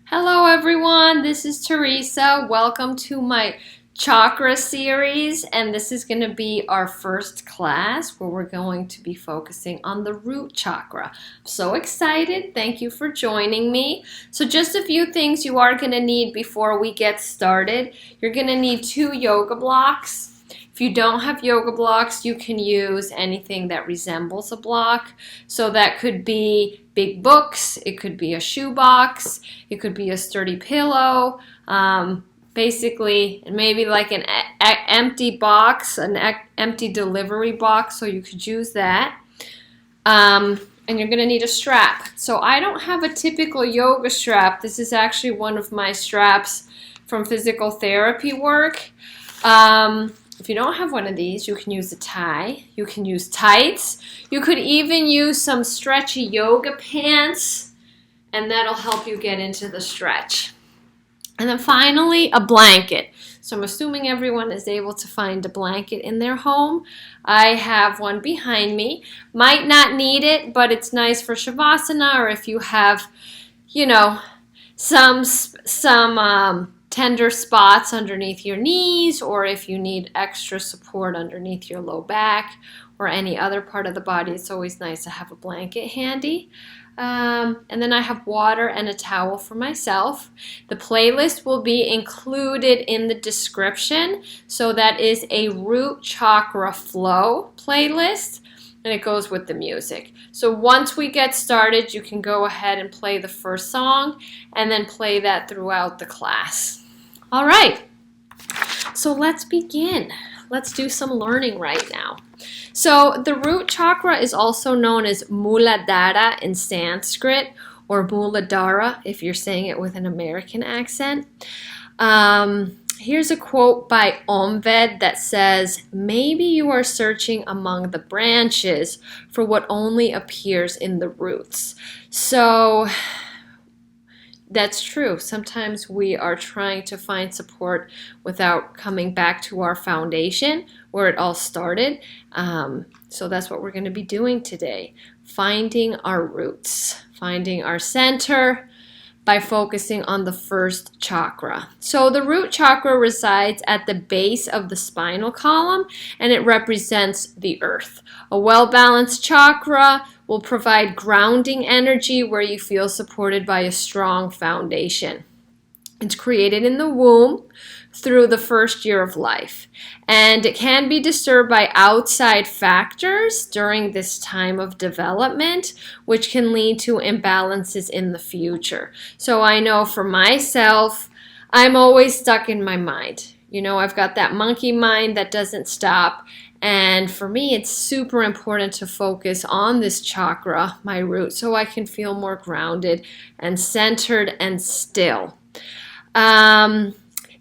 Hello everyone, this is Teresa. Welcome to my chakra series, and this is going to be our first class where we're going to be focusing on the root chakra. I'm so excited. Thank you for joining me. So just a few things you are going to need before we get started. You're going to need 2 yoga blocks. If you don't have yoga blocks, you can use anything that resembles a block. So that could be big books, it could be a shoebox, it could be a sturdy pillow, basically maybe like an empty box, an empty delivery box, so you could use that. And you're going to need a strap. So I don't have a typical yoga strap. This is actually one of my straps from physical therapy work. If you don't have one of these, you can use a tie, you can use tights, you could even use some stretchy yoga pants, and that'll help you get into the stretch. And then finally, a blanket. So I'm assuming everyone is able to find a blanket in their home. I have one behind me. Might not need it, but it's nice for Shavasana, or if you have, some tender spots underneath your knees, or if you need extra support underneath your low back or any other part of the body, it's always nice to have a blanket handy. And then I have water and a towel for myself. The playlist will be included in the description. So that is a root chakra flow playlist, and it goes with the music. So once we get started, you can go ahead and play the first song and then play that throughout the class. All right, so let's begin. Let's do some learning right now. So the root chakra is also known as Muladhara in Sanskrit, or Muladhara if you're saying it with an American accent. Here's a quote by Omved that says, "Maybe you are searching among the branches for what only appears in the roots." So that's true. Sometimes we are trying to find support without coming back to our foundation where it all started. So that's what we're going to be doing today. Finding our roots, finding our center by focusing on the first chakra. So the root chakra resides at the base of the spinal column, and it represents the earth. A well-balanced chakra will provide grounding energy where you feel supported by a strong foundation. It's created in the womb through the first year of life, and it can be disturbed by outside factors during this time of development, which can lead to imbalances in the future. So I know for myself, I'm always stuck in my mind. I've got that monkey mind that doesn't stop. And for me, it's super important to focus on this chakra, my root, so I can feel more grounded and centered and still.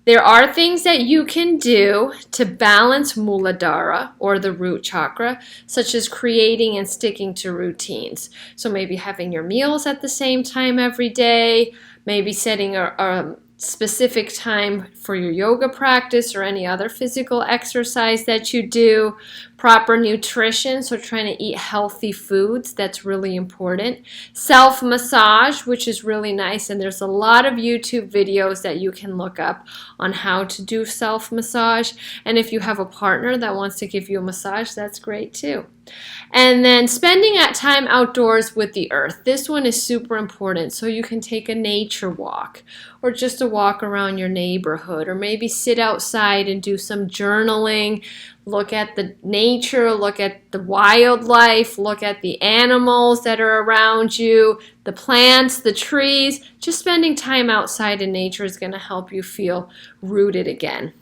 There are things that you can do to balance Muladhara, or the root chakra, such as creating and sticking to routines. So maybe having your meals at the same time every day, maybe setting a specific time for your yoga practice or any other physical exercise that you do, proper nutrition, so trying to eat healthy foods, that's really important. Self-massage, which is really nice, and there's a lot of YouTube videos that you can look up on how to do self-massage, and if you have a partner that wants to give you a massage, that's great too. And then spending time outdoors with the earth. This one is super important, so you can take a nature walk, or just a walk around your neighborhood, or maybe sit outside and do some journaling, look at the nature, look at the wildlife, look at the animals that are around you, the plants, the trees. Just spending time outside in nature is going to help you feel rooted again.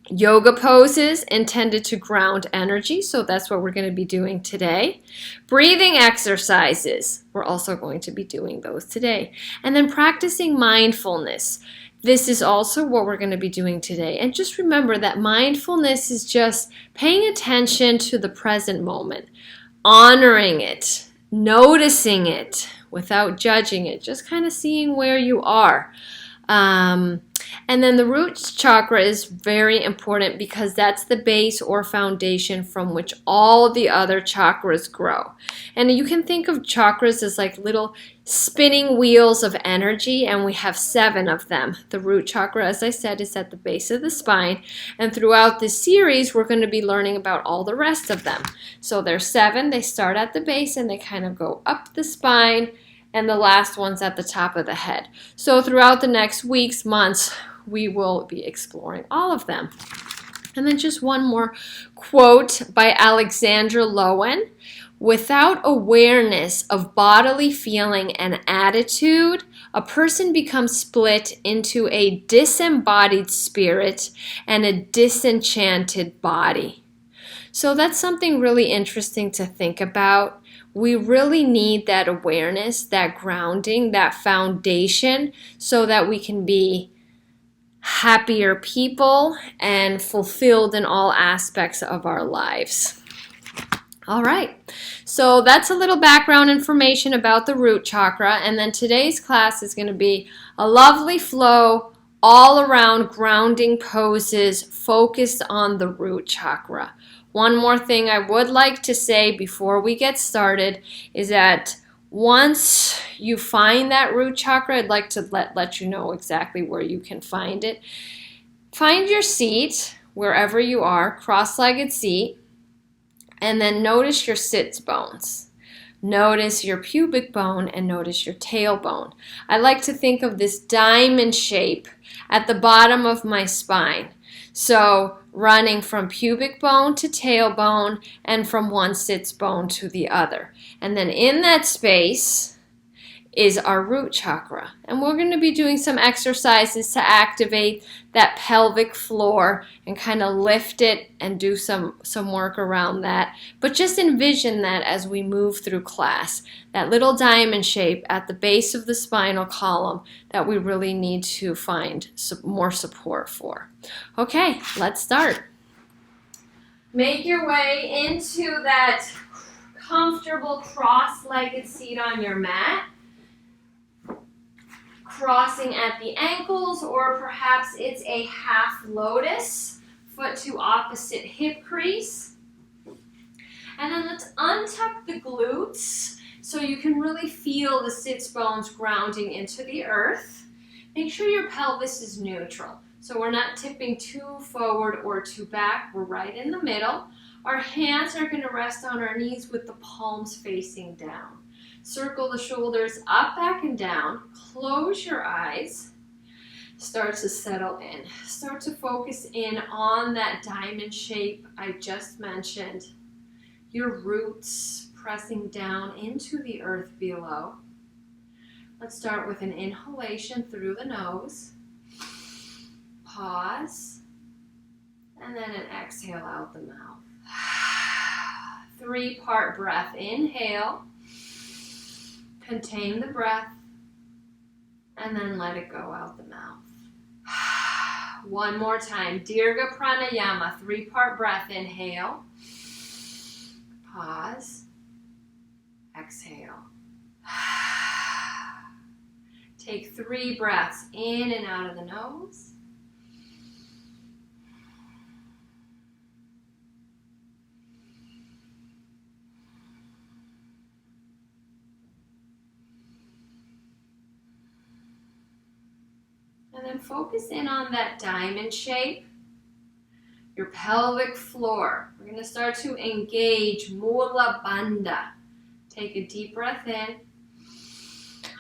Yoga poses intended to ground energy, so that's what we're going to be doing today. Breathing exercises, we're also going to be doing those today. And then practicing mindfulness. This is also what we're going to be doing today. And just remember that mindfulness is just paying attention to the present moment, honoring it, noticing it without judging it, just kind of seeing where you are. And then the root chakra is very important because that's the base or foundation from which all the other chakras grow. And you can think of chakras as like little spinning wheels of energy, and we have 7 of them. The root chakra, as I said, is at the base of the spine, and throughout this series we're going to be learning about all the rest of them. So there's 7. They start at the base and they kind of go up the spine, and the last one's at the top of the head. So throughout the next weeks, months, we will be exploring all of them. And then just one more quote by Alexandra Lowen. Without awareness of bodily feeling and attitude, a person becomes split into a disembodied spirit and a disenchanted body. So that's something really interesting to think about. We really need that awareness, that grounding, that foundation, so that we can be happier people and fulfilled in all aspects of our lives. All right, so that's a little background information about the root chakra, and then today's class is going to be a lovely flow all around grounding poses focused on the root chakra. One more thing I would like to say before we get started is that once you find that root chakra, I'd like to let you know exactly where you can find it. Find your seat wherever you are, cross-legged seat. And then notice your sits bones. Notice your pubic bone and notice your tailbone. I like to think of this diamond shape at the bottom of my spine. So running from pubic bone to tailbone and from one sits bone to the other. And then in that space is our root chakra. And we're going to be doing some exercises to activate that pelvic floor and kind of lift it and do some work around that. But just envision that as we move through class, that little diamond shape at the base of the spinal column that we really need to find some more support for. Okay, let's start. Make your way into that comfortable cross-legged seat on your mat. Crossing at the ankles, or perhaps it's a half lotus, foot to opposite hip crease. And then let's untuck the glutes so you can really feel the sits bones grounding into the earth. Make sure your pelvis is neutral. So we're not tipping too forward or too back. We're right in the middle. Our hands are going to rest on our knees with the palms facing down. Circle the shoulders up, back, and down. Close your eyes. Start to settle in. Start to focus in on that diamond shape I just mentioned. Your roots pressing down into the earth below. Let's start with an inhalation through the nose. Pause. And then an exhale out the mouth. 3-part breath. Inhale. Contain the breath, and then let it go out the mouth. One more time. Dirga Pranayama, 3-part breath. Inhale. Pause. Exhale. Take 3 breaths in and out of the nose. And then focus in on that diamond shape, your pelvic floor. We're going to start to engage Mula Bandha. Take a deep breath in.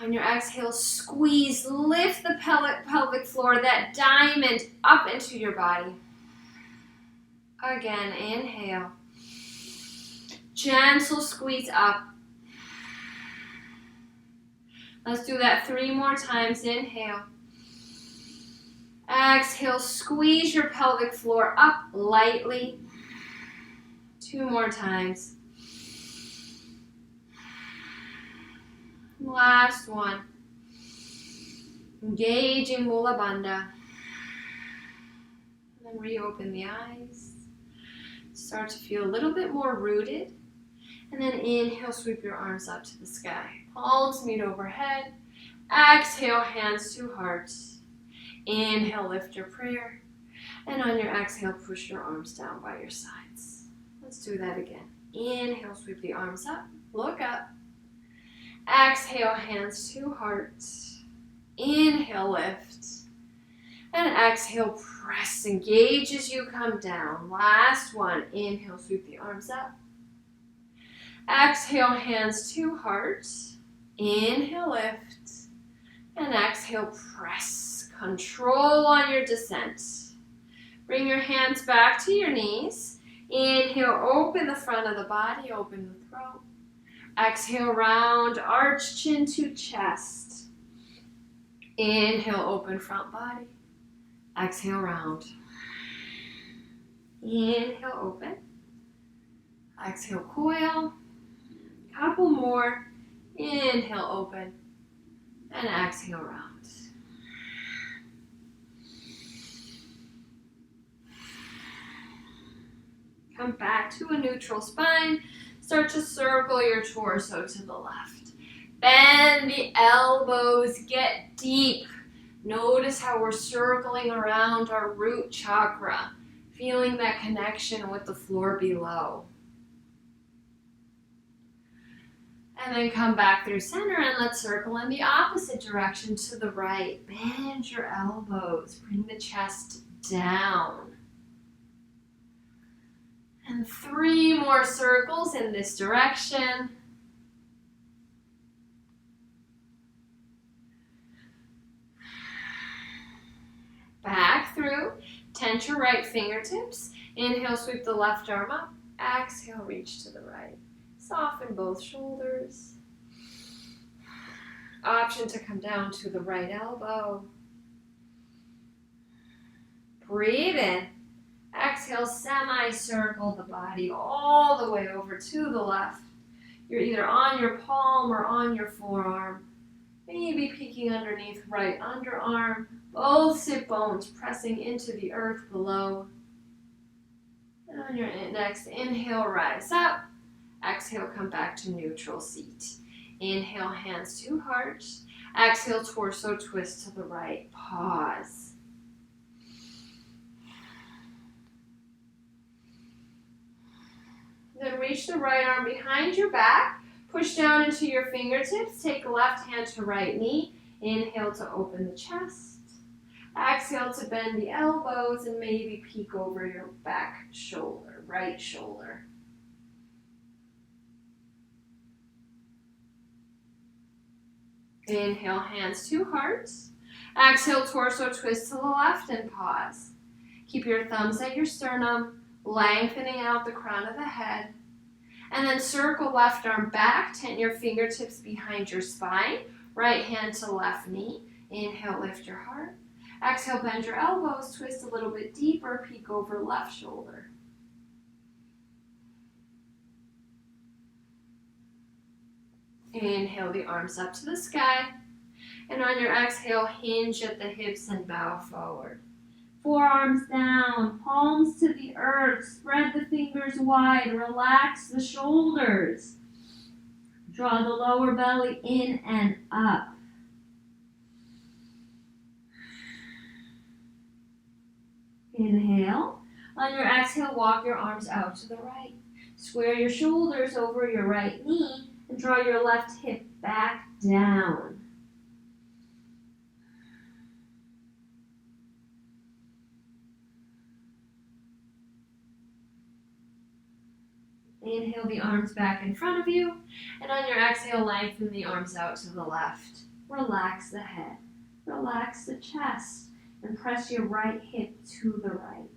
On your exhale, squeeze, lift the pelvic floor, that diamond up into your body. Again, inhale. Gentle squeeze up. Let's do that 3 more times. Inhale. Exhale, squeeze your pelvic floor up lightly. 2 more times. Last one. Engaging Mula Bandha. And then reopen the eyes. Start to feel a little bit more rooted. And then inhale, sweep your arms up to the sky. Palms meet overhead. Exhale, hands to heart. Inhale, lift your prayer. And on your exhale, push your arms down by your sides. Let's do that again. Inhale, sweep the arms up. Look up. Exhale, hands to heart. Inhale, lift. And exhale, press, engage as you come down. Last one. Inhale, sweep the arms up. Exhale, hands to heart. Inhale, lift. And exhale, press. Control on your descent. Bring your hands back to your knees. Inhale, open the front of the body, open the throat. Exhale, round, arch chin to chest. Inhale, open front body. Exhale, round. Inhale, open. Exhale, coil. Couple more. Inhale, open. And exhale, round. Come back to a neutral spine. Start to circle your torso to the left. Bend the elbows, get deep. Notice how we're circling around our root chakra, feeling that connection with the floor below. And then come back through center and let's circle in the opposite direction to the right. Bend your elbows, bring the chest down. And 3 more circles in this direction. Back through. Tense your right fingertips. Inhale, sweep the left arm up. Exhale, reach to the right. Soften both shoulders. Option to come down to the right elbow. Breathe in. Exhale, semi-circle the body all the way over to the left. You're either on your palm or on your forearm. Maybe peeking underneath right underarm. Both sit bones pressing into the earth below. And on your next inhale, rise up. Exhale, come back to neutral seat. Inhale, hands to heart. Exhale, torso twist to the right. Pause. Then reach the right arm behind your back. Push down into your fingertips. Take left hand to right knee. Inhale to open the chest. Exhale to bend the elbows and maybe peek over your back shoulder, right shoulder. Inhale, hands to heart. Exhale, torso twist to the left and pause. Keep your thumbs at your sternum, lengthening out the crown of the head. And then circle left arm back, tent your fingertips behind your spine, right hand to left knee. Inhale, lift your heart. Exhale, bend your elbows, twist a little bit deeper, peek over left shoulder. Inhale the arms up to the sky. And on your exhale, hinge at the hips and bow forward. Forearms down, palms to the earth, spread the fingers wide, relax the shoulders. Draw the lower belly in and up. Inhale. On your exhale, walk your arms out to the right. Square your shoulders over your right knee and draw your left hip back down. Inhale the arms back in front of you, and on your exhale, lengthen the arms out to the left. Relax the head, relax the chest, and press your right hip to the right.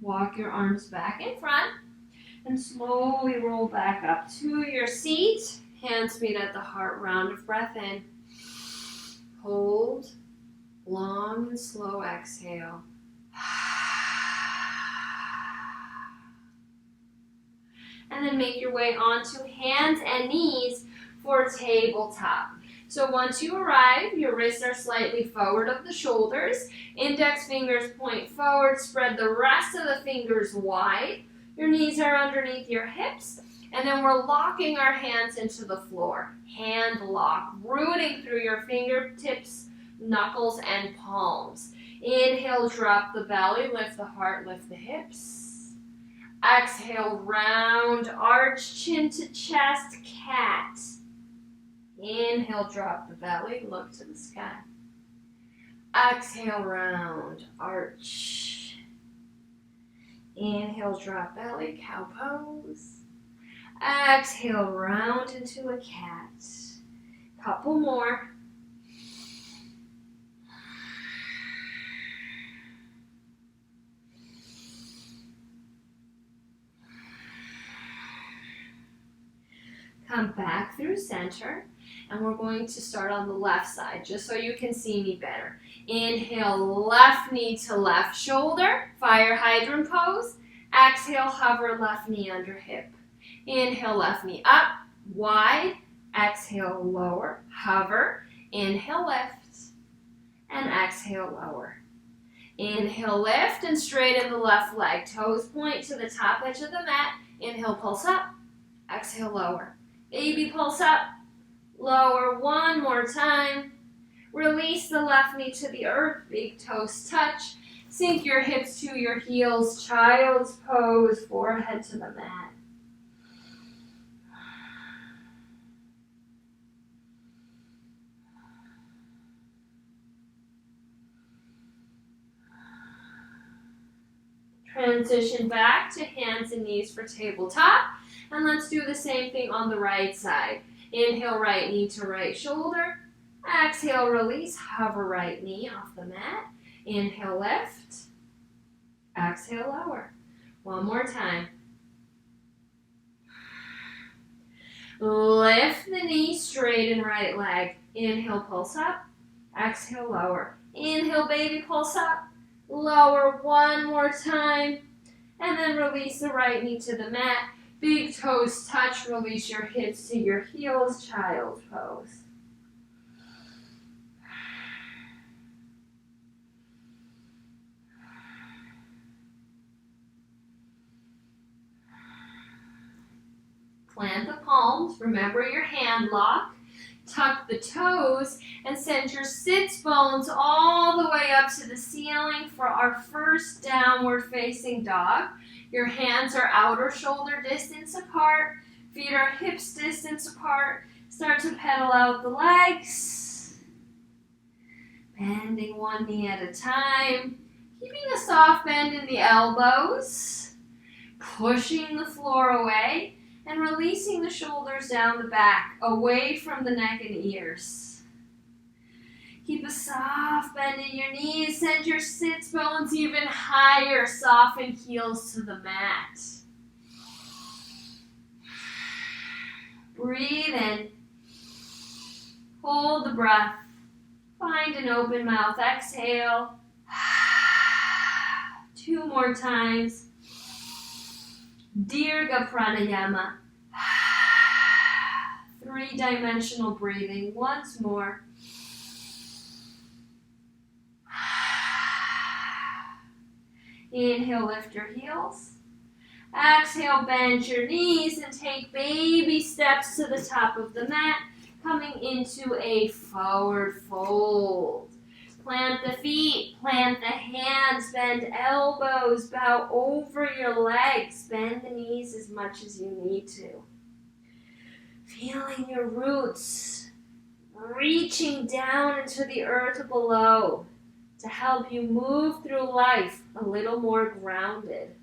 Walk your arms back in front, and slowly roll back up to your seat. Hands meet at the heart, round of breath in. Hold, long and slow exhale. And then make your way onto hands and knees for tabletop. So once you arrive, your wrists are slightly forward of the shoulders. Index fingers point forward, spread the rest of the fingers wide. Your knees are underneath your hips. And then we're locking our hands into the floor. Hand lock, rooting through your fingertips, knuckles, and palms. Inhale, drop the belly, lift the heart, lift the hips. Exhale, round, arch, chin to chest, cat. Inhale, drop the belly, look to the sky. Exhale, round, arch. Inhale, drop belly, cow pose. Exhale, round into a cat. Couple more. Come back through center, and we're going to start on the left side, just so you can see me better. Inhale, left knee to left shoulder, fire hydrant pose. Exhale, hover left knee under hip. Inhale, left knee up, wide. Exhale, lower, hover. Inhale, lift, and exhale, lower. Inhale, lift, and straighten the left leg. Toes point to the top edge of the mat. Inhale, pulse up. Exhale, lower. Baby pulse up, lower, one more time. Release the left knee to the earth, big toes touch. Sink your hips to your heels, child's pose, forehead to the mat. Transition back to hands and knees for tabletop. And let's do the same thing on the right side. Inhale, right knee to right shoulder. Exhale, release, hover right knee off the mat. Inhale, lift. Exhale, lower. One more time. Lift the knee, straighten right leg. Inhale, pulse up. Exhale, lower. Inhale, baby, pulse up. Lower one more time. And then release the right knee to the mat. Big toes touch, release your hips to your heels, child's pose. Plant the palms, remember your hand lock. Tuck the toes and send your sits bones all the way up to the ceiling for our first downward facing dog. Your hands are outer shoulder distance apart. Feet are hips distance apart. Start to pedal out the legs. Bending one knee at a time. Keeping a soft bend in the elbows. Pushing the floor away. And releasing the shoulders down the back, away from the neck and ears. Keep a soft bend in your knees. Send your sits bones even higher. Soften heels to the mat. Breathe in. Hold the breath. Find an open mouth. Exhale. 2 more times. Dirga Pranayama. 3-dimensional breathing. Once more. Inhale, lift your heels. Exhale, bend your knees and take baby steps to the top of the mat, coming into a forward fold. Plant the feet, plant the hands, bend elbows, bow over your legs, bend the knees as much as you need to. Feeling your roots reaching down into the earth below to help you move through life a little more grounded.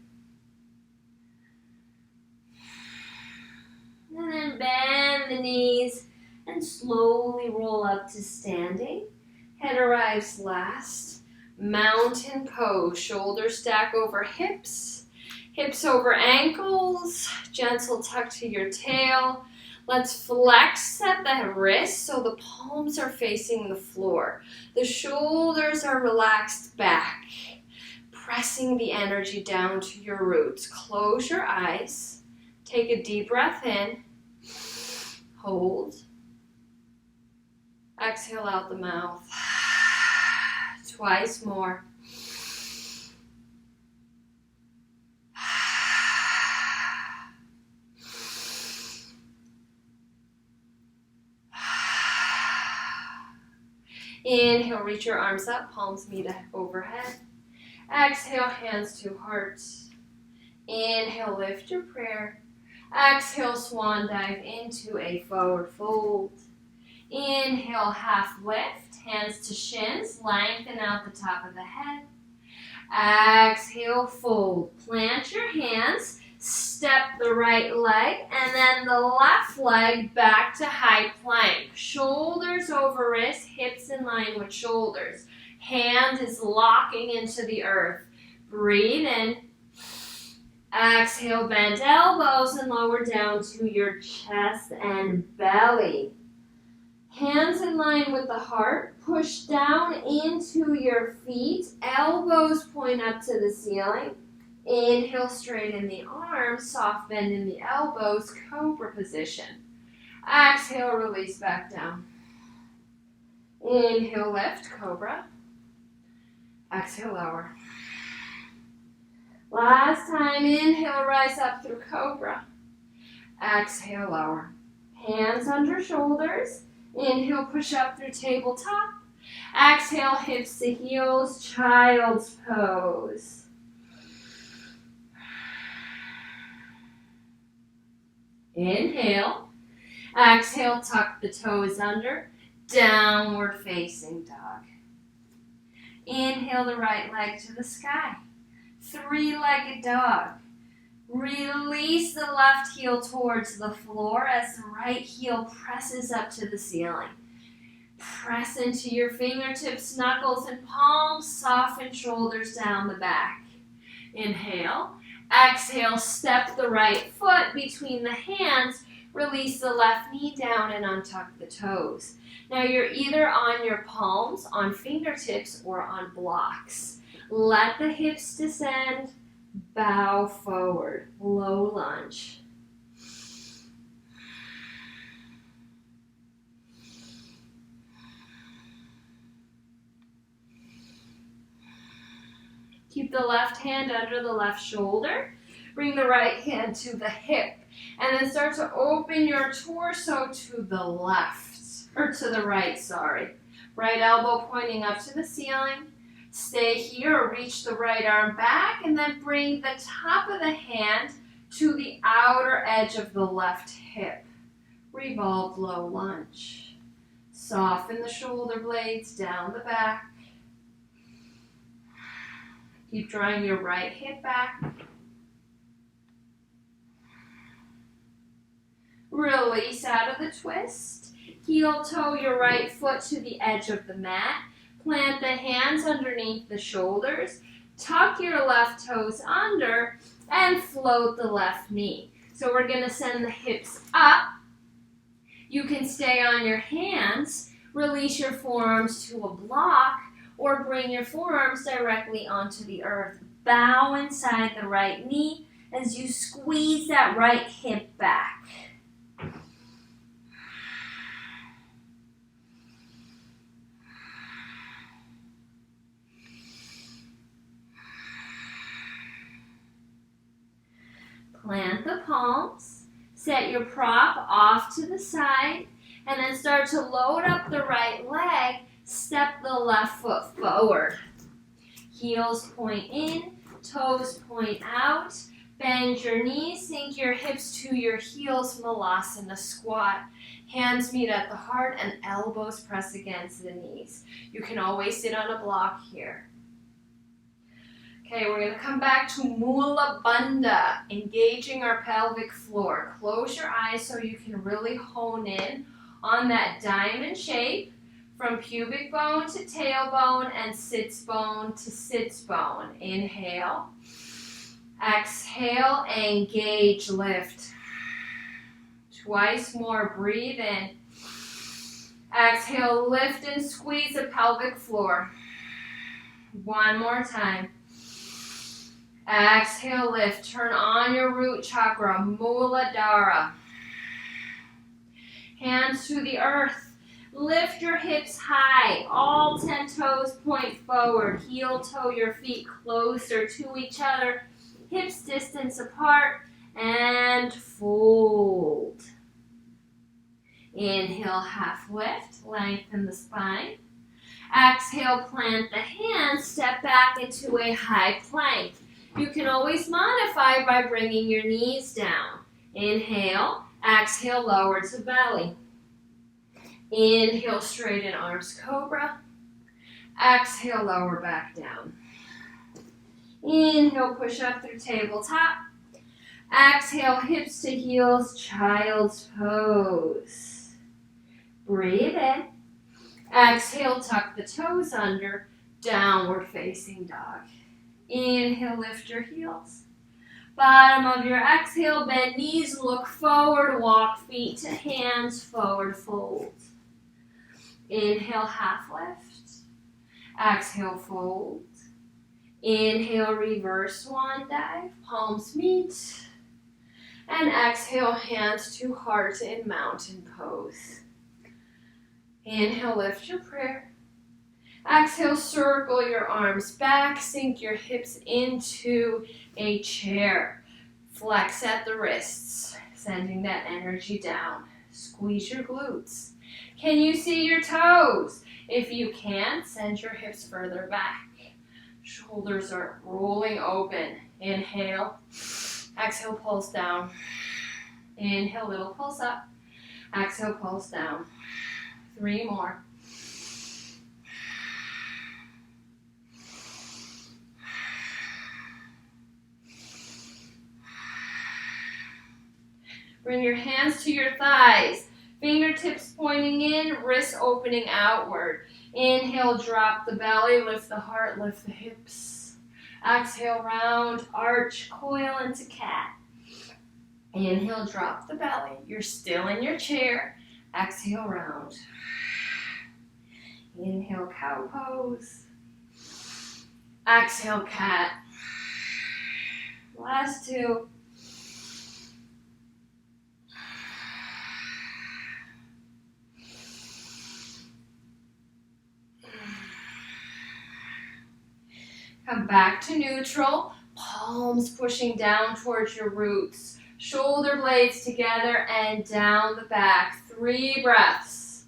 And then bend the knees and slowly roll up to standing. Head arrives last. Mountain pose. Shoulders stack over hips. Hips over ankles. Gentle tuck to your tail. Let's flex at the wrists so the palms are facing the floor. The shoulders are relaxed back. Pressing the energy down to your roots. Close your eyes. Take a deep breath in. Hold. Exhale out the mouth. Twice more. Inhale, reach your arms up, palms meet overhead. Exhale, hands to heart. Inhale, lift your prayer. Exhale, swan dive into a forward fold. Inhale, half lift, hands to shins, lengthen out the top of the head. Exhale, fold. Plant your hands, step the right leg, and then the left leg back to high plank. Shoulders over wrists, hips in line with shoulders. Hand is locking into the earth. Breathe in. Exhale, bend elbows and lower down to your chest and belly. Hands in line with the heart. Push down into your feet. Elbows point up to the ceiling. Inhale, straighten the arms. Soft bend in the elbows. Cobra position. Exhale, release back down. Inhale, lift, cobra. Exhale, lower. Last time, inhale, rise up through cobra. Exhale, lower. Hands under shoulders. Inhale, push up through tabletop. Exhale, hips to heels, child's pose. Inhale. Exhale, tuck the toes under. Downward facing dog. Inhale the right leg to the sky. Three-legged dog. Release the left heel towards the floor as the right heel presses up to the ceiling. Press into your fingertips, knuckles, and palms. Soften shoulders down the back. Inhale. Exhale, step the right foot between the hands. Release the left knee down and untuck the toes. Now you're either on your palms, on fingertips, or on blocks. Let the hips descend. Bow forward. Low lunge. Keep the left hand under the left shoulder. Bring the right hand to the hip. And then start to open your torso to the left. Or to the right, sorry. Right elbow pointing up to the ceiling. Stay here or reach the right arm back. And then bring the top of the hand to the outer edge of the left hip. Revolve low lunge. Soften the shoulder blades down the back. Keep drawing your right hip back. Release out of the twist. Heel toe your right foot to the edge of the mat. Plant the hands underneath the shoulders. Tuck your left toes under and float the left knee. So we're going to send the hips up. You can stay on your hands. Release your forearms to a block or bring your forearms directly onto the earth. Bow inside the right knee as you squeeze that right hip back. Plant the palms, set your prop off to the side, and then start to load up the right leg, step the left foot forward. Heels point in, toes point out, bend your knees, sink your hips to your heels, Malasana squat. Hands meet at the heart and elbows press against the knees. You can always sit on a block here. Okay, we're going to come back to Mula Bandha, engaging our pelvic floor. Close your eyes so you can really hone in on that diamond shape from pubic bone to tailbone and sits bone to sits bone. Inhale. Exhale, engage, lift. Twice more, breathe in. Exhale, lift and squeeze the pelvic floor. One more time. Exhale, lift. Turn on your root chakra, Muladhara. Hands to the earth. Lift your hips high. All 10 toes point forward. Heel toe your feet closer to each other. Hips distance apart. And fold. Inhale, half lift. Lengthen the spine. Exhale, plant the hands, step back into a high plank. You can always modify by bringing your knees down. Inhale, exhale, lower to belly. Inhale, straighten arms, cobra. Exhale, lower back down. Inhale, push up through tabletop. Exhale, hips to heels, child's pose. Breathe in. Exhale, tuck the toes under, downward facing dog. Inhale, lift your heels. Bottom of your exhale, bend knees, look forward, walk feet to hands, forward fold. Inhale, half lift. Exhale, fold. Inhale, reverse swan dive, palms meet. And exhale, hands to heart in mountain pose. Inhale, lift your prayer. Exhale, circle your arms back, sink your hips into a chair. Flex at the wrists, sending that energy down. Squeeze your glutes. Can you see your toes? If you can't, send your hips further back. Shoulders are rolling open. Inhale. Exhale, pulse down. Inhale, little pulse up. Exhale, pulse down. 3 more. Bring your hands to your thighs. Fingertips pointing in, wrists opening outward. Inhale, drop the belly, lift the heart, lift the hips. Exhale, round, arch, coil into cat. Inhale, drop the belly. You're still in your chair. Exhale, round. Inhale, cow pose. Exhale, cat. Last 2. Come back to neutral. Palms pushing down towards your roots. Shoulder blades together and down the back. 3 breaths.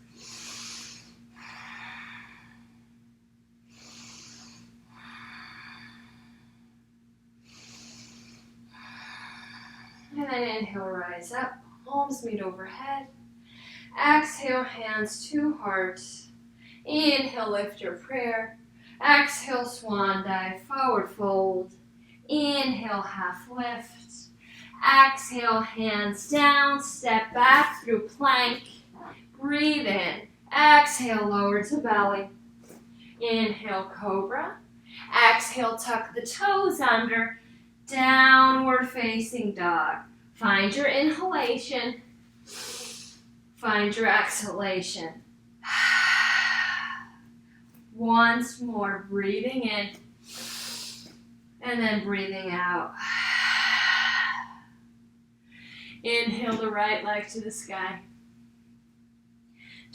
And then inhale, rise up. Palms meet overhead. Exhale, hands to heart. Inhale, lift your prayer. Exhale, swan dive, forward fold. Inhale, half lift. Exhale, hands down, step back through plank. Breathe in. Exhale, lower to belly. Inhale, cobra. Exhale, tuck the toes under. Downward facing dog. Find your inhalation. Find your exhalation. Once more, breathing in. And then breathing out. Inhale the right leg to the sky.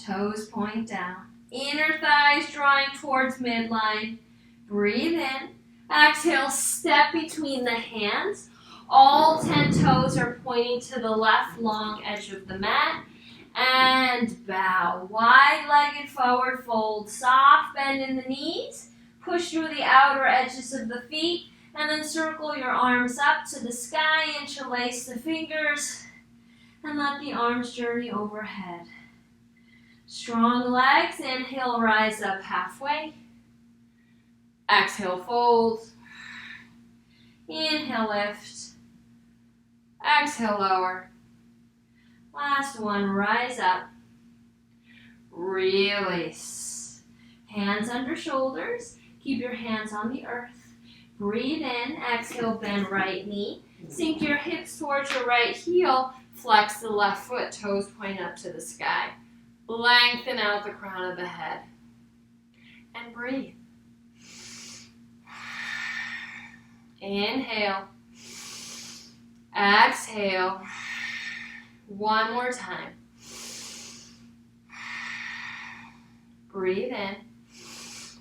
Toes point down. Inner thighs drawing towards midline. Breathe in. Exhale, step between the hands. All 10 toes are pointing to the left long edge of the mat. And bow. Wide-legged forward fold. Soft bend in the knees. Push through the outer edges of the feet. And then circle your arms up to the sky. Interlace the fingers. And let the arms journey overhead. Strong legs. Inhale, rise up halfway. Exhale, fold. Inhale, lift. Exhale, lower. Last one, rise up. Release. Hands under shoulders. Keep your hands on the earth. Breathe in. Exhale, bend right knee. Sink your hips towards your right heel. Flex the left foot. Toes point up to the sky. Lengthen out the crown of the head. And breathe. Inhale. Exhale. One more time. Breathe in.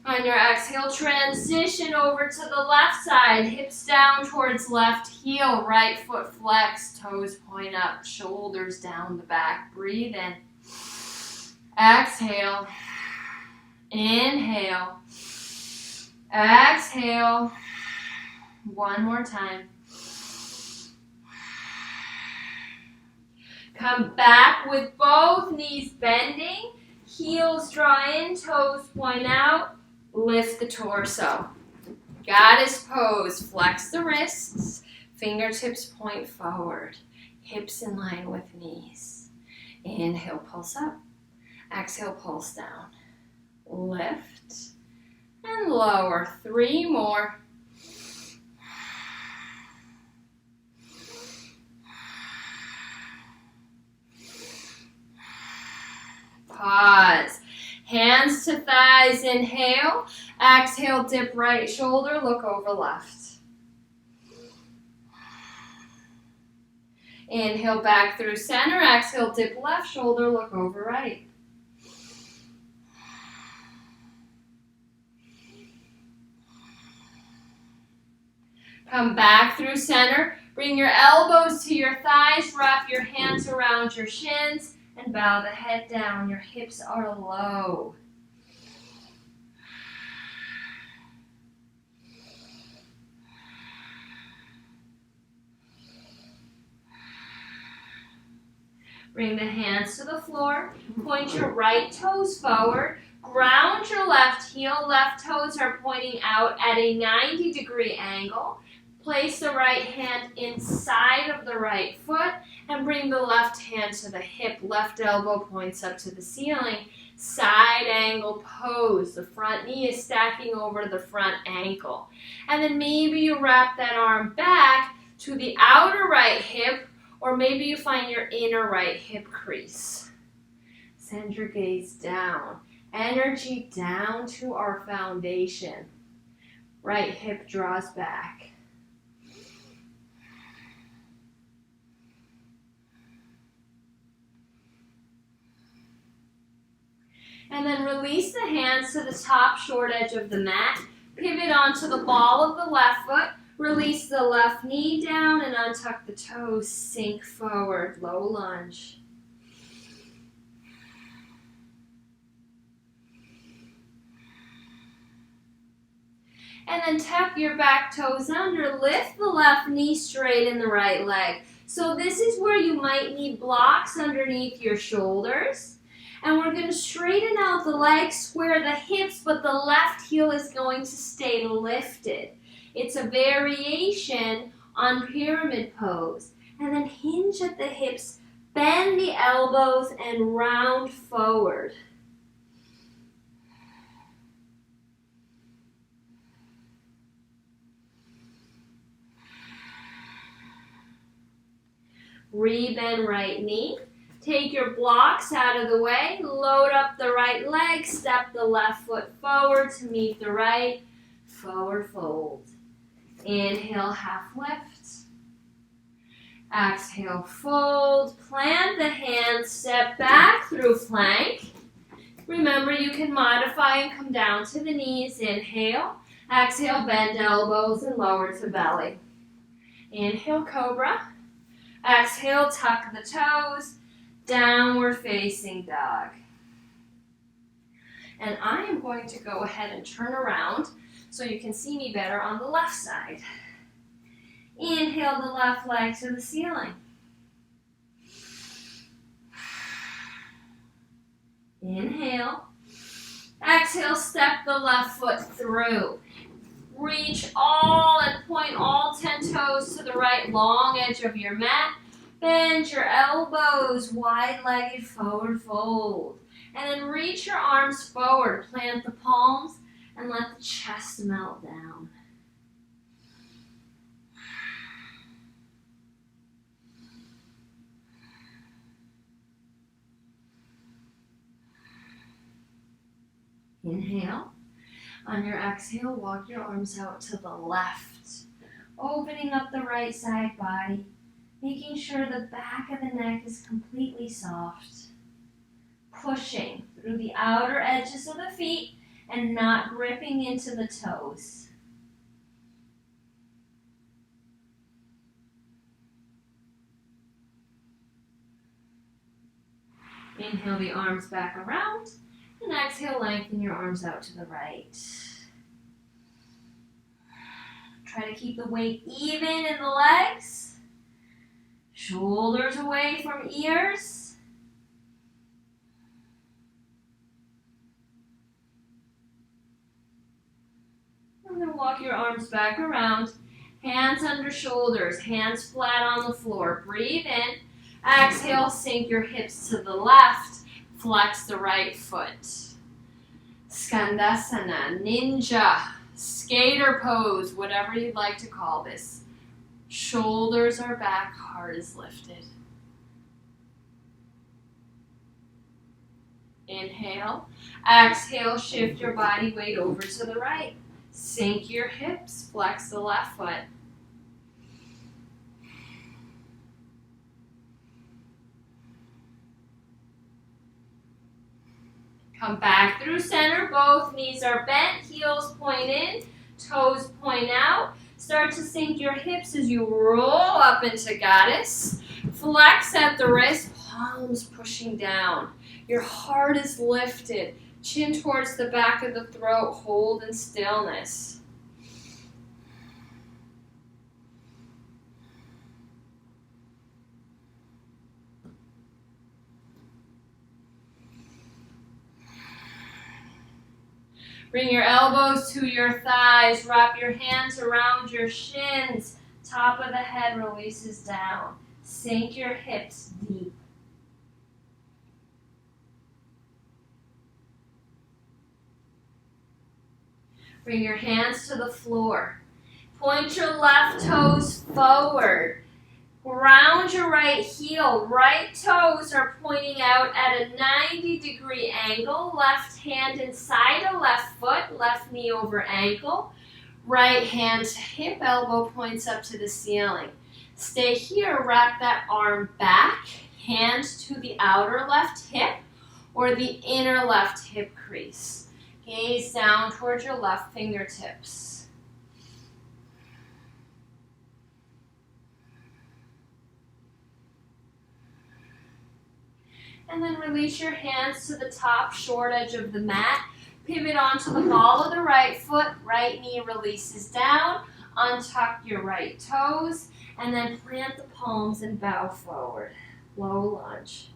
On your exhale, transition over to the left side. Hips down towards left heel. Right foot flex. Toes point up. Shoulders down the back. Breathe in. Exhale. Inhale. Exhale. One more time. Come back with both knees bending. Heels draw in, toes point out. Lift the torso. Goddess pose. Flex the wrists. Fingertips point forward. Hips in line with knees. Inhale, pulse up. Exhale, pulse down. Lift and lower. 3 more. Pause. Hands to thighs, inhale. Exhale, dip right shoulder, look over left. Inhale, back through center. Exhale, dip left shoulder, look over right. Come back through center. Bring your elbows to your thighs. Wrap your hands around your shins. And bow the head down. Your hips are low. Bring the hands to the floor. Point your right toes forward. Ground your left heel. Left toes are pointing out at a 90-degree angle. Place the right hand inside of the right foot and bring the left hand to the hip. Left elbow points up to the ceiling. Side angle pose. The front knee is stacking over the front ankle. And then maybe you wrap that arm back to the outer right hip, or maybe you find your inner right hip crease. Send your gaze down. Energy down to our foundation. Right hip draws back. And then release the hands to the top short edge of the mat. Pivot onto the ball of the left foot. Release the left knee down and untuck the toes. Sink forward, low lunge. And then tuck your back toes under. Lift the left knee straight in the right leg. So this is where you might need blocks underneath your shoulders. And we're going to straighten out the legs, square the hips, but the left heel is going to stay lifted. It's a variation on pyramid pose. And then hinge at the hips, bend the elbows, and round forward. Rebend right knee. Take your blocks out of the way. Load up the right leg. Step the left foot forward to meet the right. Forward fold. Inhale, half lift. Exhale, fold. Plant the hands. Step back through plank. Remember, you can modify and come down to the knees. Inhale. Exhale, bend elbows and lower to belly. Inhale, cobra. Exhale, tuck the toes. Downward facing dog. And I am going to go ahead and turn around so you can see me better on the left side. Inhale the left leg to the ceiling. Inhale. Exhale, step the left foot through. Reach all and point all 10 toes to the right long edge of your mat. Bend your elbows, wide-legged forward fold. And then reach your arms forward. Plant the palms and let the chest melt down. Inhale. On your exhale, walk your arms out to the left, opening up the right side body, making sure the back of the neck is completely soft. Pushing through the outer edges of the feet and not gripping into the toes. Inhale the arms back around And exhale, lengthen your arms out to the right. Try to keep the weight even in the legs. Shoulders away from ears. And then walk your arms back around. Hands under shoulders, hands flat on the floor. Breathe in. Exhale, sink your hips to the left. Flex the right foot. Skandasana, ninja, skater pose, whatever you'd like to call this. Shoulders are back, heart is lifted. Inhale. Exhale, shift your body weight over to the right. Sink your hips, flex the left foot. Come back through center, both knees are bent, heels point in, toes point out. Start to sink your hips as you roll up into goddess. Flex at the wrist, palms pushing down. Your heart is lifted, chin towards the back of the throat, hold in stillness. Bring your elbows to your thighs. Wrap your hands around your shins. Top of the head releases down. Sink your hips deep. Bring your hands to the floor. Point your left toes forward. Ground your right heel. Right toes are pointing out at a 90-degree angle. Left hand inside a left foot. Left knee over ankle. Right hand to hip. Elbow points up to the ceiling. Stay here. Wrap that arm back. Hand to the outer left hip or the inner left hip crease. Gaze down towards your left fingertips. And then release your hands to the top short edge of the mat. Pivot onto the ball of the right foot. Right knee releases down. Untuck your right toes. And then plant the palms and bow forward. Low lunge.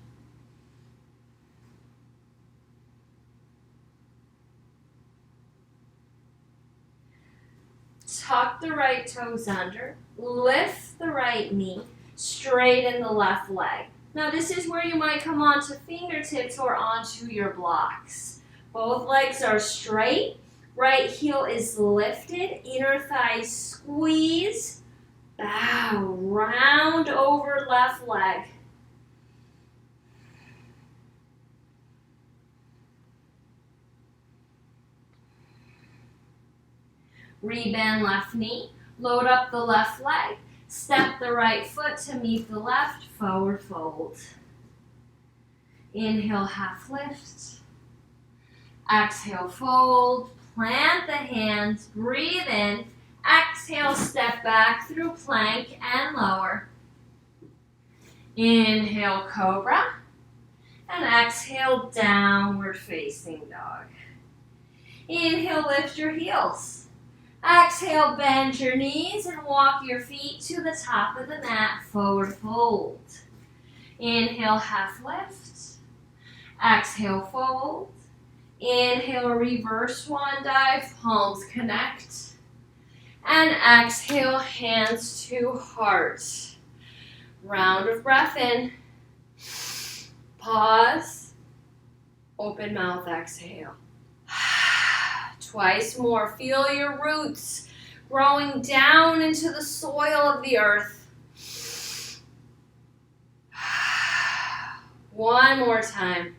Tuck the right toes under. Lift the right knee. Straighten the left leg. Now this is where you might come onto fingertips or onto your blocks. Both legs are straight. Right heel is lifted. Inner thighs squeeze. Bow. Round over left leg. Rebend left knee. Load up the left leg. Step the right foot to meet the left, forward fold. Inhale, half lift. Exhale, fold. Plant the hands, breathe in. Exhale, step back through plank and lower. Inhale, cobra. And exhale, downward facing dog. Inhale, lift your heels. Exhale, bend your knees and walk your feet to the top of the mat, forward fold. Inhale, half lift. Exhale, fold. Inhale, reverse swan dive, palms connect. And exhale, hands to heart. Round of breath in. Pause. Open mouth, exhale. Twice more. Feel your roots growing down into the soil of the earth. One more time.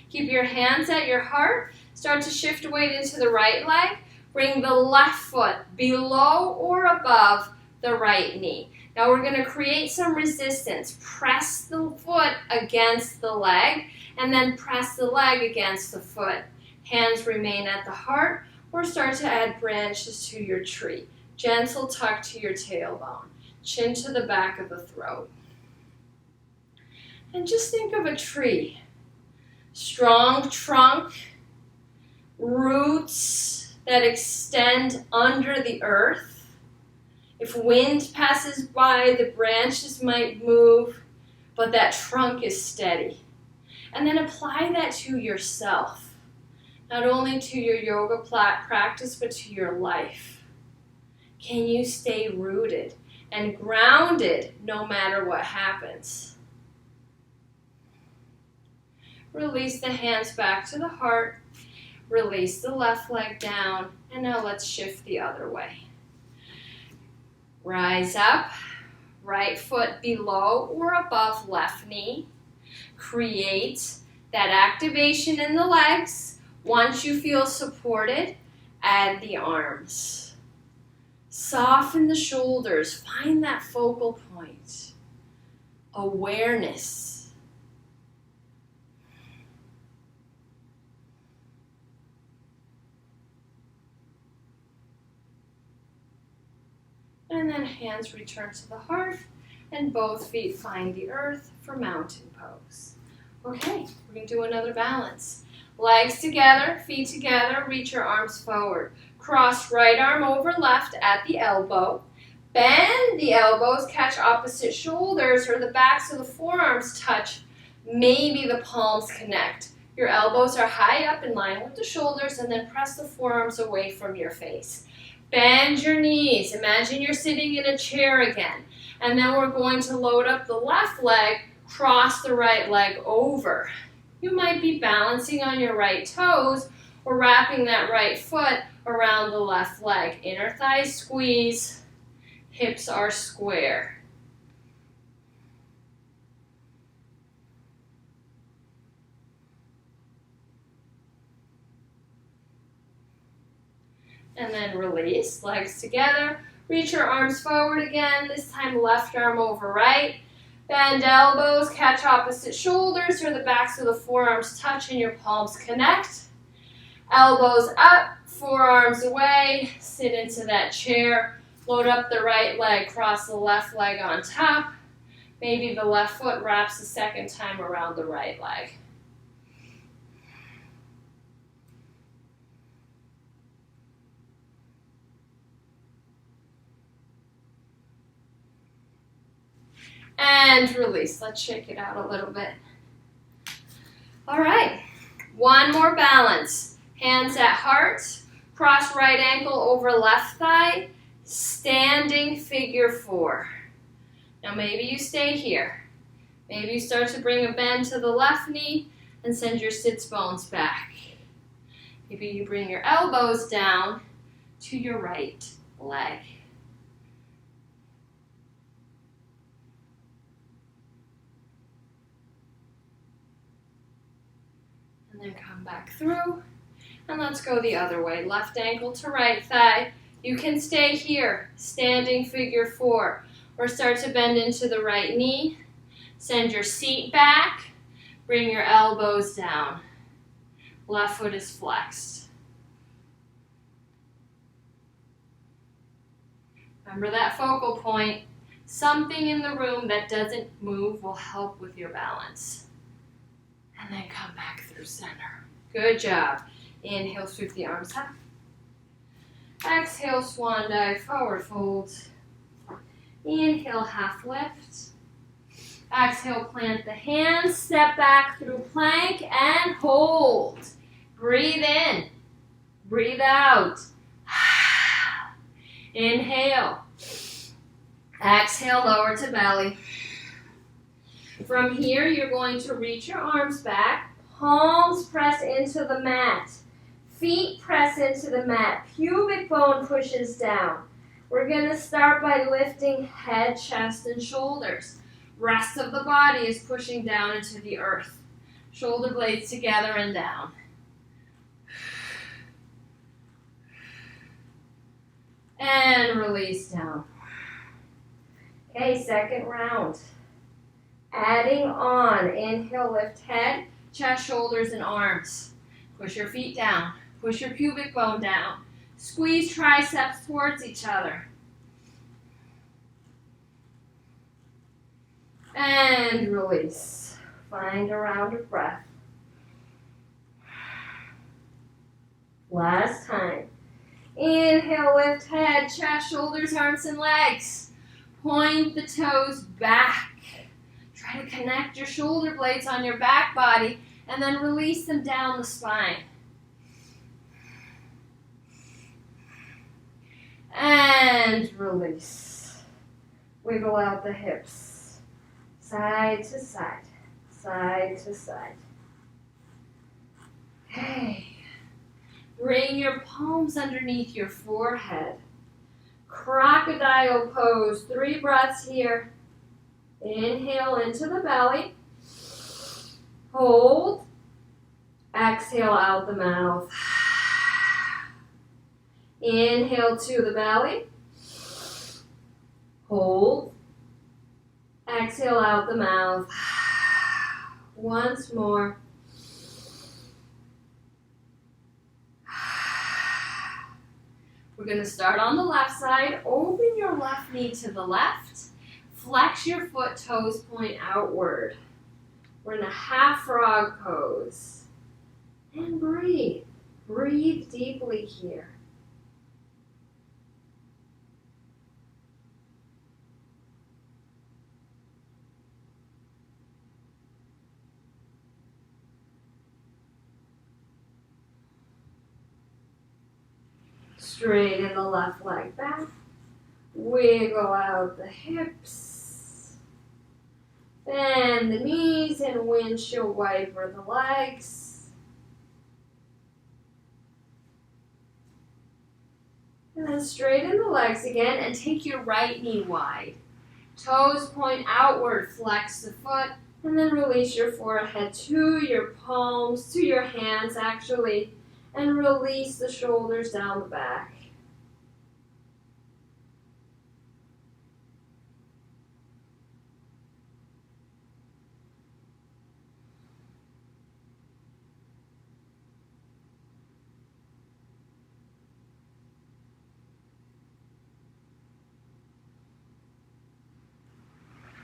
Keep your hands at your heart. Start to shift weight into the right leg. Bring the left foot below or above the right knee. Now we're going to create some resistance. Press the foot against the leg and then press the leg against the foot. Hands remain at the heart or start to add branches to your tree. Gentle tuck to your tailbone. Chin to the back of the throat. And just think of a tree. Strong trunk, roots that extend under the earth. If wind passes by, the branches might move, but that trunk is steady. And then apply that to yourself. Not only to your yoga practice, but to your life. Can you stay rooted and grounded no matter what happens? Release the hands back to the heart. Release the left leg down. And now let's shift the other way. Rise up. Right foot below or above left knee. Create that activation in the legs. Once you feel supported, add the arms. Soften the shoulders. Find that focal point. Awareness. And then hands return to the heart, and both feet find the earth for mountain pose. Okay, we're going to do another balance. Legs together, feet together, reach your arms forward. Cross right arm over left at the elbow. Bend the elbows, catch opposite shoulders, or the backs of the forearms touch. Maybe the palms connect. Your elbows are high up in line with the shoulders, and then press the forearms away from your face. Bend your knees. Imagine you're sitting in a chair again. And then we're going to load up the left leg, cross the right leg over. You might be balancing on your right toes or wrapping that right foot around the left leg. Inner thighs squeeze, hips are square. And then release, legs together. Reach your arms forward again, this time left arm over right. Bend elbows, catch opposite shoulders, or the backs of the forearms touch and your palms connect. Elbows up, forearms away, sit into that chair. Load up the right leg, cross the left leg on top. Maybe the left foot wraps the second time around the right leg. And release. Let's shake it out a little bit. All right. One more balance. Hands at heart. Cross right ankle over left thigh. Standing figure four. Now maybe you stay here. Maybe you start to bring a bend to the left knee and send your sits bones back. Maybe you bring your elbows down to your right leg. And then come back through. And let's go the other way. Left ankle to right thigh. You can stay here, standing figure four. Or start to bend into the right knee. Send your seat back. Bring your elbows down. Left foot is flexed. Remember that focal point. Something in the room that doesn't move will help with your balance. And then come back through center. Good job. Inhale, sweep the arms up. Exhale, swan dive, forward fold. Inhale, half lift. Exhale, plant the hands, step back through plank and hold. Breathe in. Breathe out. Inhale. Exhale, lower to belly. From here, you're going to reach your arms back. Palms press into the mat. Feet press into the mat. Pubic bone pushes down. We're going to start by lifting head, chest, and shoulders. Rest of the body is pushing down into the earth. Shoulder blades together and down. And release down. Okay, second round. Adding on. Inhale, lift head, chest, shoulders, and arms. Push your feet down. Push your pubic bone down. Squeeze triceps towards each other. And release. Find a round of breath. Last time. Inhale, lift head, chest, shoulders, arms, and legs. Point the toes back. Try to connect your shoulder blades on your back body and then release them down the spine. And release. Wiggle out the hips. Side to side. Side to side. Okay. Bring your palms underneath your forehead. Crocodile pose. 3 breaths here. Inhale into the belly. Hold. Exhale out the mouth. Inhale to the belly. Hold. Exhale out the mouth. Once more. We're going to start on the left side. Open your left knee to the left. Flex your foot, toes point outward. We're in a half frog pose. And breathe. Breathe deeply here. Straighten the left leg back. Wiggle out the hips. Bend the knees and windshield wiper the legs. And then straighten the legs again and take your right knee wide. Toes point outward, flex the foot, and then release your forehead to your palms, to your hands actually. And release the shoulders down the back.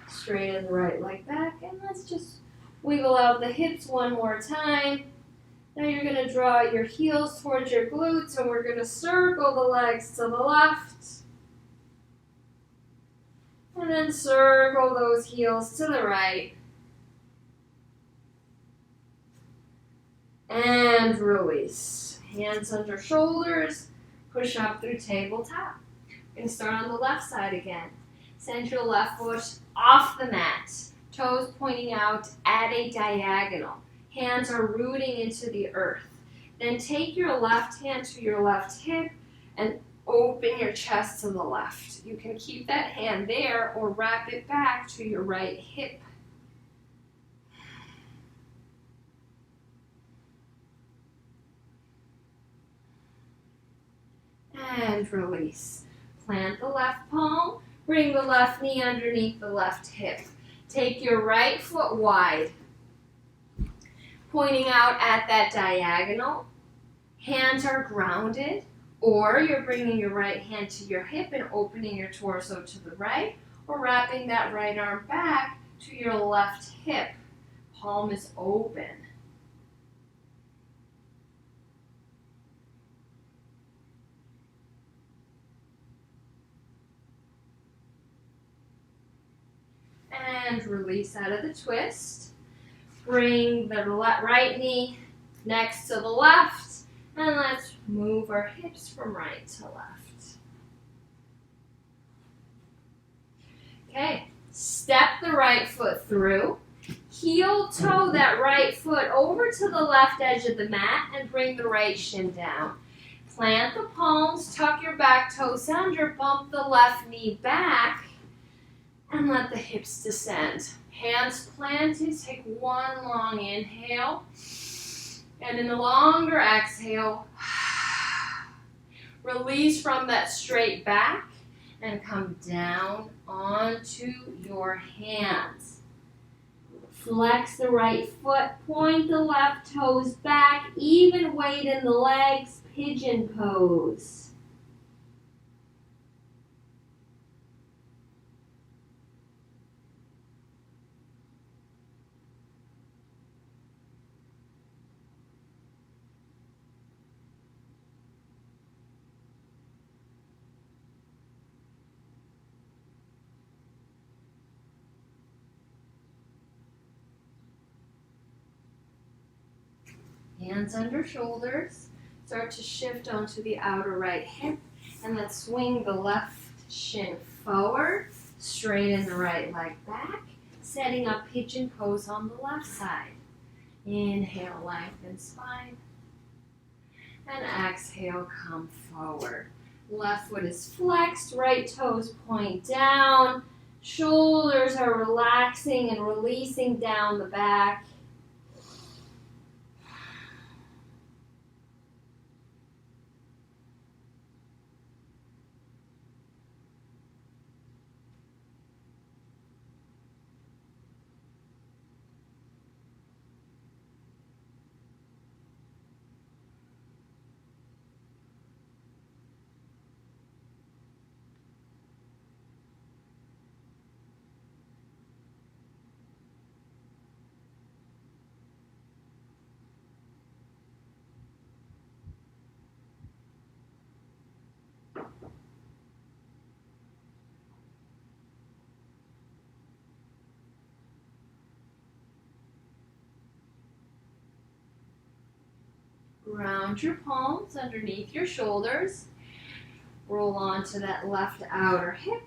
Straighten the right leg back, and let's just wiggle out the hips one more time. Now you're going to draw your heels towards your glutes, and we're going to circle the legs to the left. And then circle those heels to the right. And release. Hands under shoulders. Push up through tabletop. We're going to start on the left side again. Send your left foot off the mat. Toes pointing out at a diagonal. Hands are rooting into the earth. Then take your left hand to your left hip and open your chest to the left. You can keep that hand there or wrap it back to your right hip. And release. Plant the left palm. Bring the left knee underneath the left hip. Take your right foot wide, pointing out at that diagonal. Hands are grounded, or you're bringing your right hand to your hip and opening your torso to the right, or wrapping that right arm back to your left hip. Palm is open. And release out of the twist. Bring the right knee next to the left. And let's move our hips from right to left. Okay, step the right foot through. Heel toe that right foot over to the left edge of the mat and bring the right shin down. Plant the palms, tuck your back toes under, bump the left knee back, and let the hips descend. Hands planted, take one long inhale. And in a longer exhale, release from that straight back and come down onto your hands. Flex the right foot, point the left toes back, even weight in the legs, pigeon pose. Hands under shoulders. Start to shift onto the outer right hip, and then swing the left shin forward, straighten the right leg back, setting up pigeon pose on the left side. Inhale, lengthen spine, and exhale, come forward. Left foot is flexed, right toes point down, shoulders are relaxing and releasing down the back. Round your palms underneath your shoulders. Roll onto that left outer hip.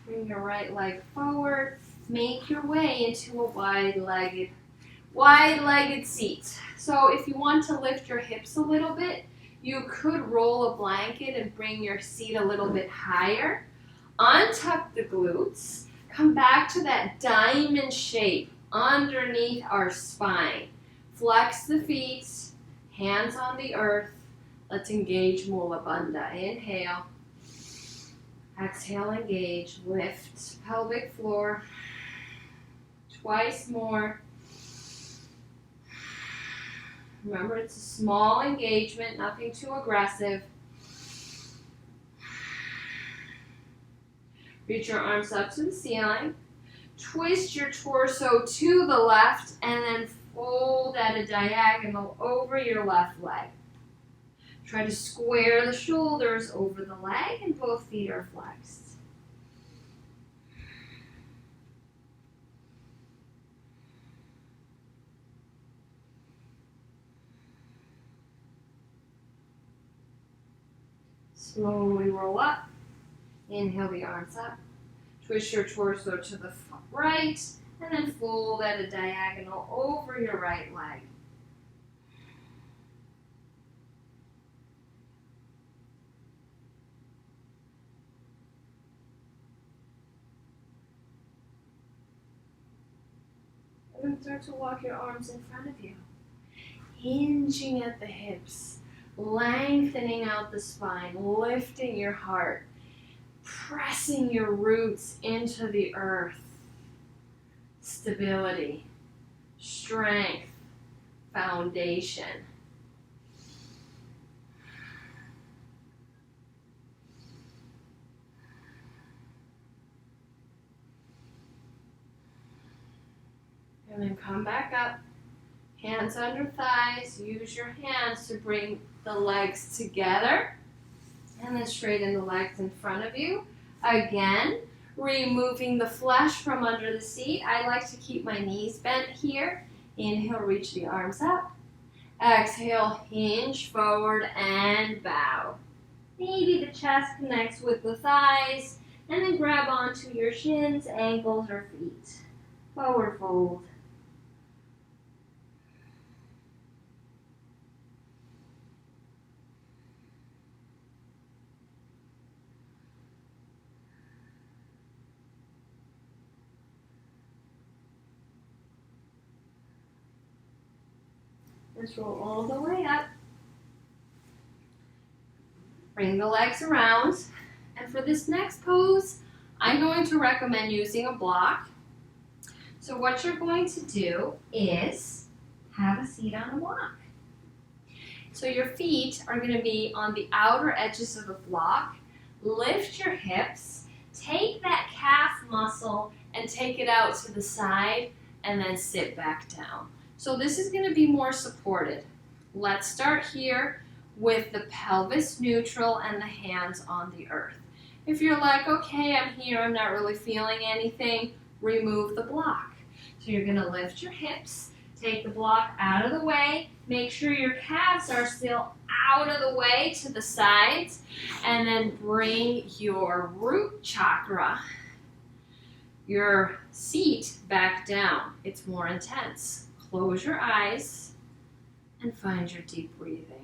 Bring your right leg forward. Make your way into a wide-legged seat. So if you want to lift your hips a little bit, you could roll a blanket and bring your seat a little bit higher. Untuck the glutes. Come back to that diamond shape underneath our spine. Flex the feet. Hands on the earth. Let's engage Muladhara. Inhale. Exhale, engage. Lift pelvic floor. Twice more. Remember, it's a small engagement, nothing too aggressive. Reach your arms up to the ceiling. Twist your torso to the left and then fold at a diagonal over your left leg. Try to square the shoulders over the leg and both feet are flexed. Slowly roll up. Inhale the arms up. Twist your torso to the right and then fold at a diagonal over your right leg. And then start to walk your arms in front of you. Hinging at the hips, lengthening out the spine, lifting your heart, pressing your roots into the earth. Stability, strength, foundation. And then come back up. Hands under thighs. Use your hands to bring the legs together. And then straighten the legs in front of you. Again, removing the flesh from under the seat. I like to keep my knees bent here. Inhale, reach the arms up. Exhale, hinge forward and bow. Maybe the chest connects with the thighs. And then grab onto your shins, ankles, or feet. Forward fold. Let's roll all the way up. Bring the legs around. And for this next pose, I'm going to recommend using a block. So what you're going to do is have a seat on a block. So your feet are going to be on the outer edges of the block. Lift your hips. Take that calf muscle and take it out to the side and then sit back down. So this is going to be more supported. Let's start here with the pelvis neutral and the hands on the earth. If you're like, okay, I'm here, I'm not really feeling anything, remove the block. So you're going to lift your hips, Take the block out of the way. Make sure your calves are still out of the way to the sides. And then bring your root chakra, your seat, back down. It's more intense. Close your eyes and find your deep breathing.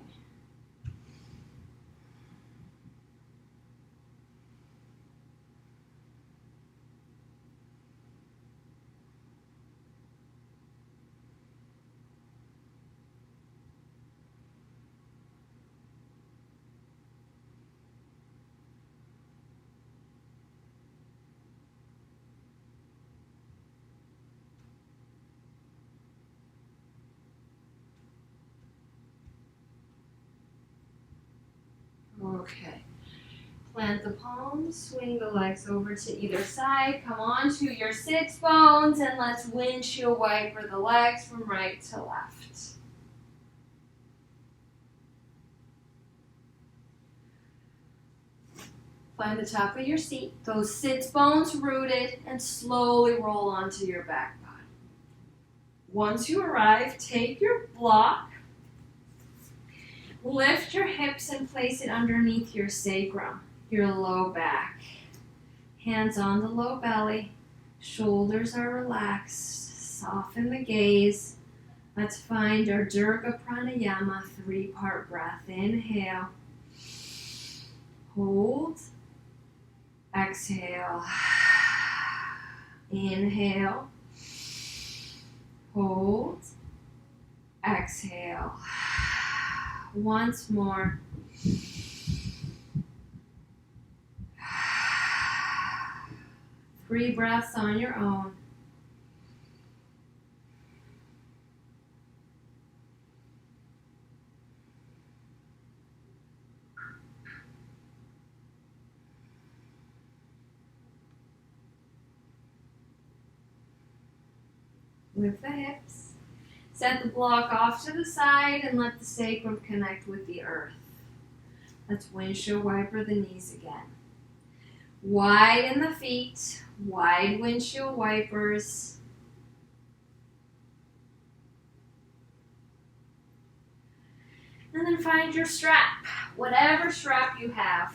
Okay. Plant the palms, swing the legs over to either side. Come on to your sits bones and let's windshield wiper the legs from right to left. Find the top of your seat, those sits bones rooted, and slowly roll onto your back body. Once you arrive, take your block, lift your hips and place it underneath your sacrum, your low back. Hands on the low belly, shoulders are relaxed, soften the gaze. Let's find our Durga Pranayama 3-part breath. Inhale, hold, exhale, inhale, hold, exhale. Once more. Three breaths on your own. Lift the hips. Set the block off to the side and let the sacrum connect with the earth. Let's windshield wiper the knees again. Widen the feet, wide windshield wipers. And then find your strap, whatever strap you have.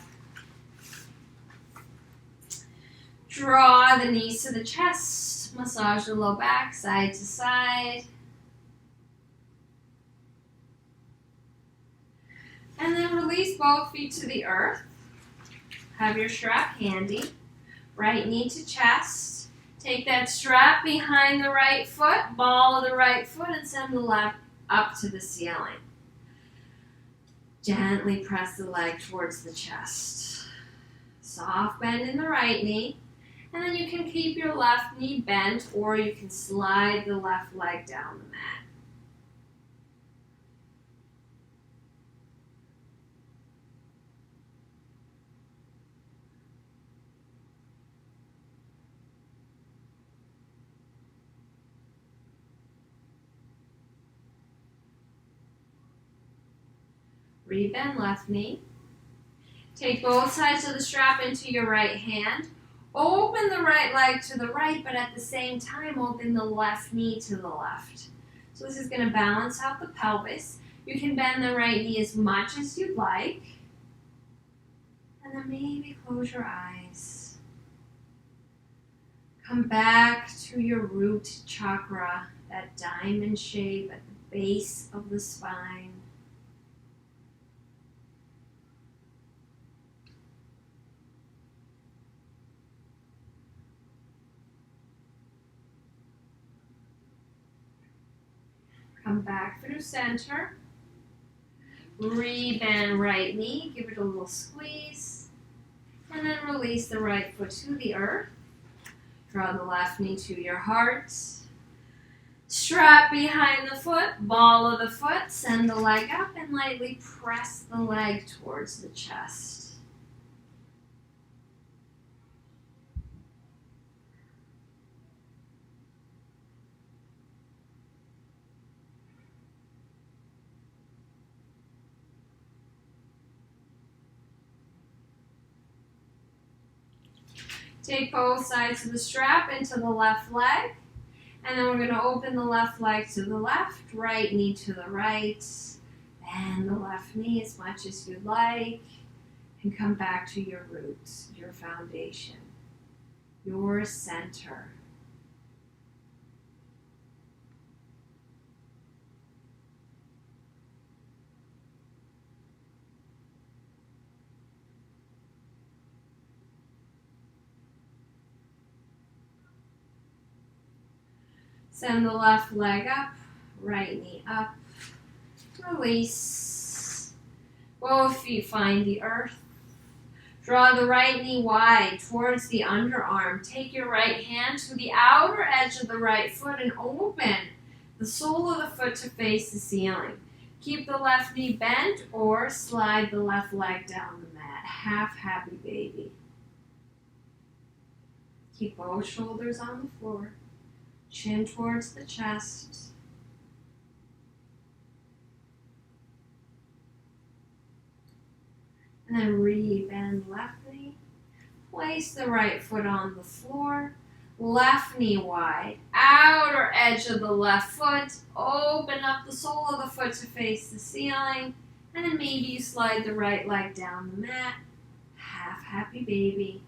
Draw the knees to the chest, massage the low back side to side. And then release both feet to the earth. Have your strap handy. Right knee to chest. Take that strap behind the right foot, ball of the right foot, and send the left up to the ceiling. Gently press the leg towards the chest. Soft bend in the right knee. And then you can keep your left knee bent, or you can slide the left leg down the mat. Rebend left knee. Take both sides of the strap into your right hand. Open the right leg to the right, but at the same time, open the left knee to the left. So this is going to balance out the pelvis. You can bend the right knee as much as you'd like. And then maybe close your eyes. Come back to your root chakra, that diamond shape at the base of the spine. Come back through center. Rebend right knee. Give it a little squeeze. And then release the right foot to the earth. Draw the left knee to your heart. Strap behind the foot. Ball of the foot. Send the leg up and lightly press the leg towards the chest. Take both sides of the strap into the left leg And then we're going to open the left leg to the left, right knee to the right, bend the left knee as much as you like, and come back to your roots, your foundation, your center. Send the left leg up, right knee up, release. Both feet find the earth. Draw the right knee wide towards the underarm. Take your right hand to the outer edge of the right foot and open the sole of the foot to face the ceiling. Keep the left knee bent or slide the left leg down the mat. Half happy baby. Keep both shoulders on the floor. Chin towards the chest. And then re-bend left knee. Place the right foot on the floor. Left knee wide. Outer edge of the left foot. Open up the sole of the foot to face the ceiling. And then maybe you slide the right leg down the mat. Half happy baby.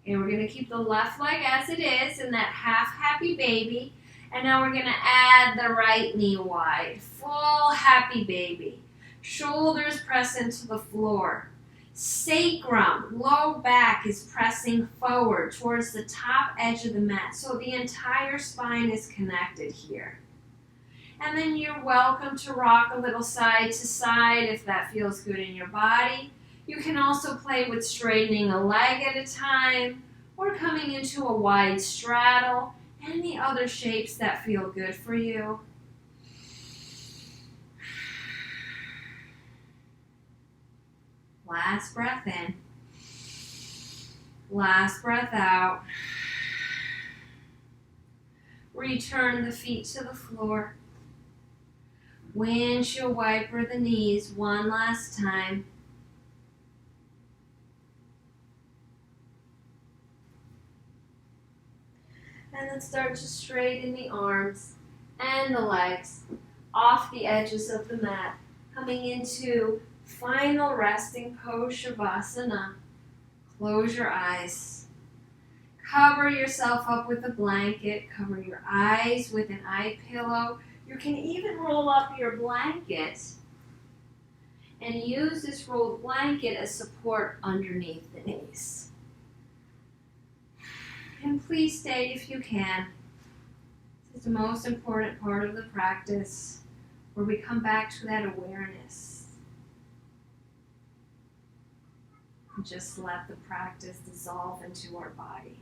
Okay, we're going to keep the left leg as it is in that half happy baby. And now we're going to add the right knee wide. Full happy baby. Shoulders press into the floor. Sacrum, low back is pressing forward towards the top edge of the mat. So the entire spine is connected here. And then you're welcome to rock a little side to side if that feels good in your body. You can also play with straightening a leg at a time or coming into a wide straddle. Any other shapes that feel good for you. Last breath in. Last breath out. Return the feet to the floor. Windshield wiper the knees one last time. And then start to straighten the arms and the legs off the edges of the mat, coming into final resting pose, Shavasana. Close your eyes. Cover yourself up with a blanket. Cover your eyes with an eye pillow. You can even roll up your blanket and use this rolled blanket as support underneath the knees. And please stay if you can. This is the most important part of the practice, where we come back to that awareness. And just let the practice dissolve into our body.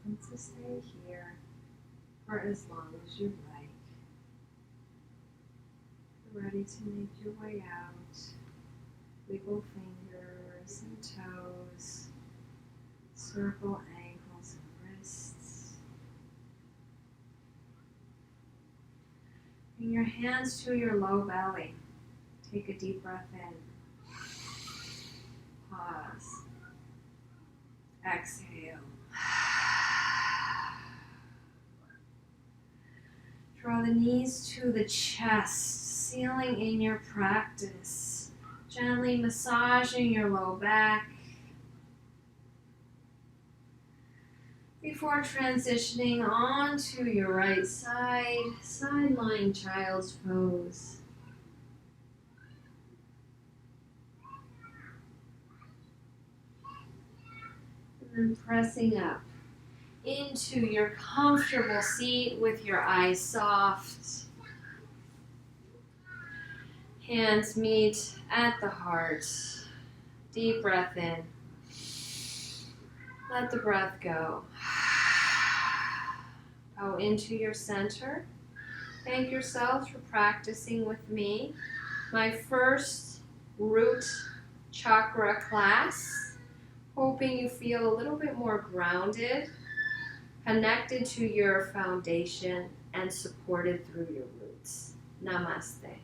welcome to stay here for as long as you like. You're ready to make your way out. Wiggle fingers and toes. Circle ankles and wrists. Bring your hands to your low belly. Take a deep breath in. Pause. Exhale. Draw the knees to the chest, sealing in your practice. Gently massaging your low back before transitioning onto your right side, side lying child's pose. And then pressing up into your comfortable seat with your eyes soft. Hands meet at the heart. Deep breath in. Let the breath go. Go into your center. Thank yourselves for practicing with me. My first root chakra class. Hoping you feel a little bit more grounded, connected to your foundation, and supported through your roots. Namaste.